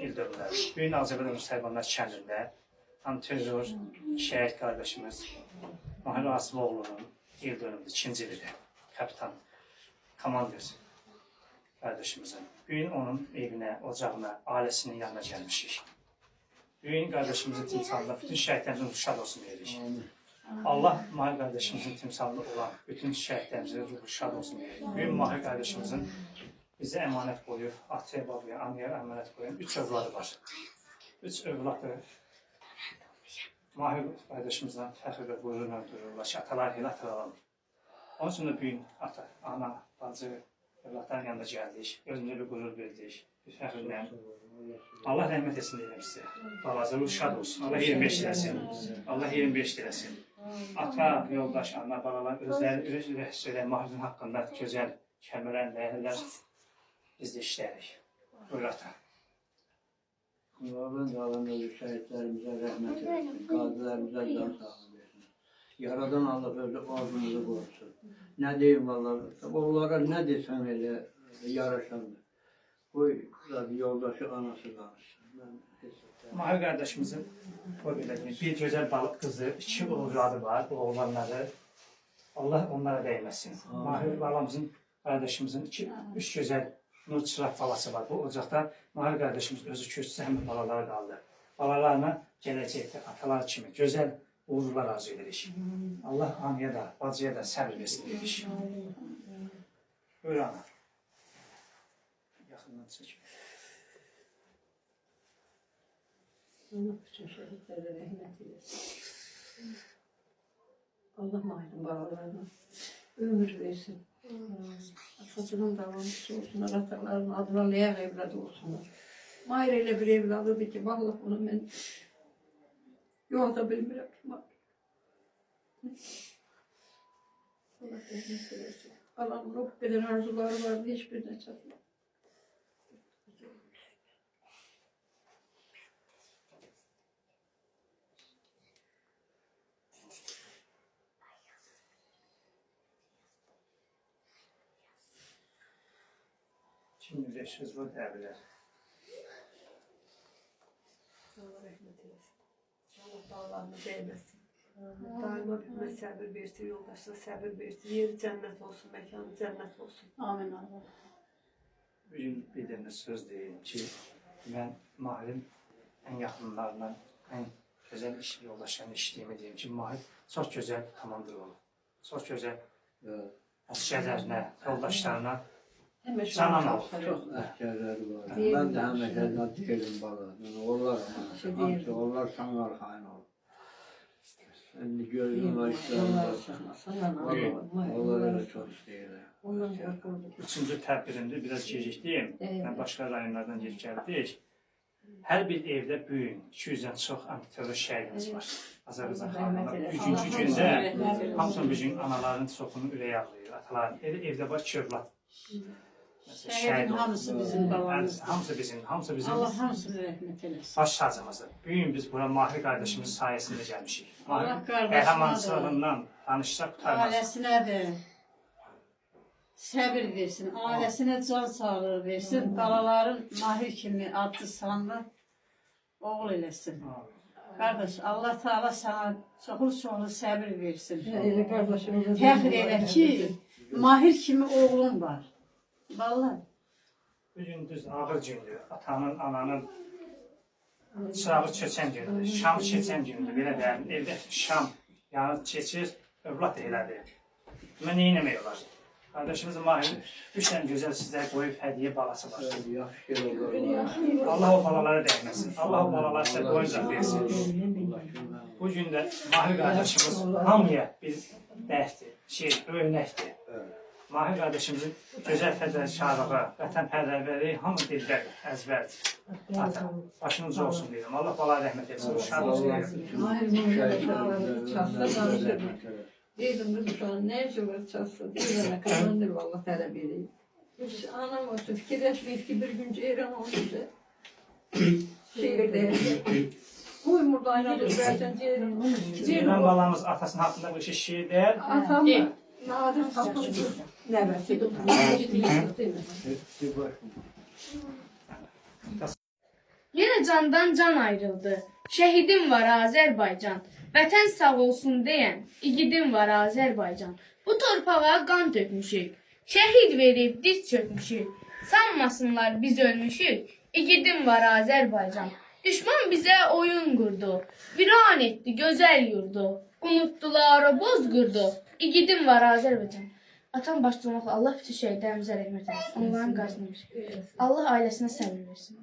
il dönümləri. Bugün Azərbaycan Müsəlmanlar kəndində antiterror şəhid qardaşımız Mahir Asifoğlu'nun il dönümü, 2-ci ildir. Kapitan, komandir kardeşimizin. Bugün onun evine, ocağına, ailesinin yanına gelmişik. Bugün kardeşimizin timsalında bütün şəhidlərimizin ruhu şad olsun deyirik. Allah Mahir kardeşimizin timsalında olan bütün şəhidlərimizin ruhu şad olsun deyirik. Bugün Mahir kardeşimizin bize emanet koyup, ataya babaya, anneye emanet koyan 3 övladı var. 3 övladı Mahir kardeşimizden fəxr və qürurla öldürürlər ki, atalar elə atalalım. Onun için de bugün ata, ana, bacı, evlatların yanında geldik. Özümüze bir gurur verdik, bir fəxrlə. Allah rəhmət etsin deyirəm sizə. Balacı şad olsun. Allah 25 eləsin. Allah 25 eləsin. Ata, yoldaş, ana, balalar özləri söyləyən Mahirin haqqında gözəl kəlmələr, ləyələr biz də işlərik. Buyur ata. Allah'ın dağlarındaki şehitlerimize rahmet eylesin. Gazilerimize can sağlığı versin. Yaradan Allah özü ağzımızı korusun. Ne diyeyim vallahi, onlara ne desem öyle yaraşandır. Bu yoldaşı anası danışsın. Mahir kardeşimizin bir güzel balık kızı, 2 oğladı var, bu oğlanları. Allah onlara değmesin. Mahir balamızın, kardeşimizin 3 güzel nur çıraq balası var. Bu ocaqda Mahir kardeşimiz özü köçsə həmin balalara qaldı. Balalarına gələcəkdə atalar kimi gözəl uğurlar arzu edirik. Allah anaya da, bacıya da səbir versin dedik. Buyur ana. Yaxından çək. Allah bütün şehitlerine rahmet eylesin. Allah Mahir'in balalarına ömür versin. Atacının davranışı olsunlar, ataların adına layak evladı olsunlar. Mahir öyle bir evladıdır ki, vallahi onu ben yolda bilmirəm. Allah rahmet eylesin. Allah'ın o kadar arzuları vardı, hiçbirine çatmadı. Şimdi 500 bu dəvilər. Allah rahmet eylesin. Allah dağlarını değmesin. Daima bir səbir versin, yoldaşlar səbir versin. Yeri cennet olsun, mekanı cennet olsun. Amin Allah. Bugün bir dənə söz deyim ki, mən Mahirin ən yaxınlarından, ən gözəl iş yoldaşlarını işləyimi deyim ki, Mahir çox gözəl komandır olub. Çox gözəl əsgərlərinə, yoldaşlarına canan olub. Çok askerleri var. Ben de hemen değilim bana. Onlar sana arkayn olur. Şimdi gözüm var işlerim var. Onları çok isteyirim. 3-cü tədbirimdə biraz gecikliyim. Ben başqa rayonlardan gelib gəldik. Hər bir evdə bugün 200-dən çox antiterror şəhidimiz var. Azərbaycan xalqında. 3-cü gündə hamısının bugün anaların çoxunun ürəyi ağrıyır. Ataların evdə var 2 övlad. Şəhidin hamısı bizim babamız. Hamısı bizim Allah hamısını rəhmət eləsin. baş tacımızdır. Bugün biz bura Mahir kardeşimiz sayesinde gelmişik. Allah Qəhrəmançılığından danışsaq tutarmaz. Ailəsinə də səbir versin, ailəsinə can sağlığı versin, balaların Mahir kimi adlı sanlı oğul eləsin. Qardaş, Allah Teala sana çoxlu səbir versin. Fəxr elə ki, Mahir kimi oğlun var. Vallahi. Bugün düz ağır gündür. Atanın, ananın çırağı keçən gündür. Şam keçən gündür. Belə deyəlim, evdə şam yanıb keçir, övlad elədir. Buna nə eləmək olar? Kardeşimiz Mahir 3 tane güzel sizlere koyup hediye balası var. Allah o balaları değmesin. Allah o balaları size koyuncak versin. Bugün de Mahir kardeşimiz hamıya bir dərsdir, örnəkdir. Mahir kardeşimizin gözəl fədakarlığı, vətənpərvərliyi hamı dildə əzbərdir. Ata, başınız olsun deyirəm. Allah balaları rəhmət etsin. Şad olsun deyirəm. Dedim bu an ne işi var çalsa diyene kazandır vallahi talep edeyim. Hiç anlamadım. Fikirleşmeyip ki bir gün ceyran olunca şehirde Uymurda aynadır versen ceyran olmuş. Ceylan balamız atasının hakkında bu işi şiir değil. Atam nadir tapıldı. Ne versin? Yenə candan can ayrıldı. Şəhidim var Azərbaycan. Vətən sağ olsun deyən igidim var Azərbaycan. Bu torpağa qan tökmüşük. Şəhid verib diz çökmüşük. Sanmasınlar biz ölmüşük. İgidim var Azərbaycan. Düşman bizə oyun qurdu. Viran etdi gözəl yurdu. Unutdular o bozqurdu. İgidim var Azərbaycan. Atam başlamaqla Allah bütün şəhidlərimizə rəhmət eləsin. Onların qarşısına Allah ailəsinə səbir versin.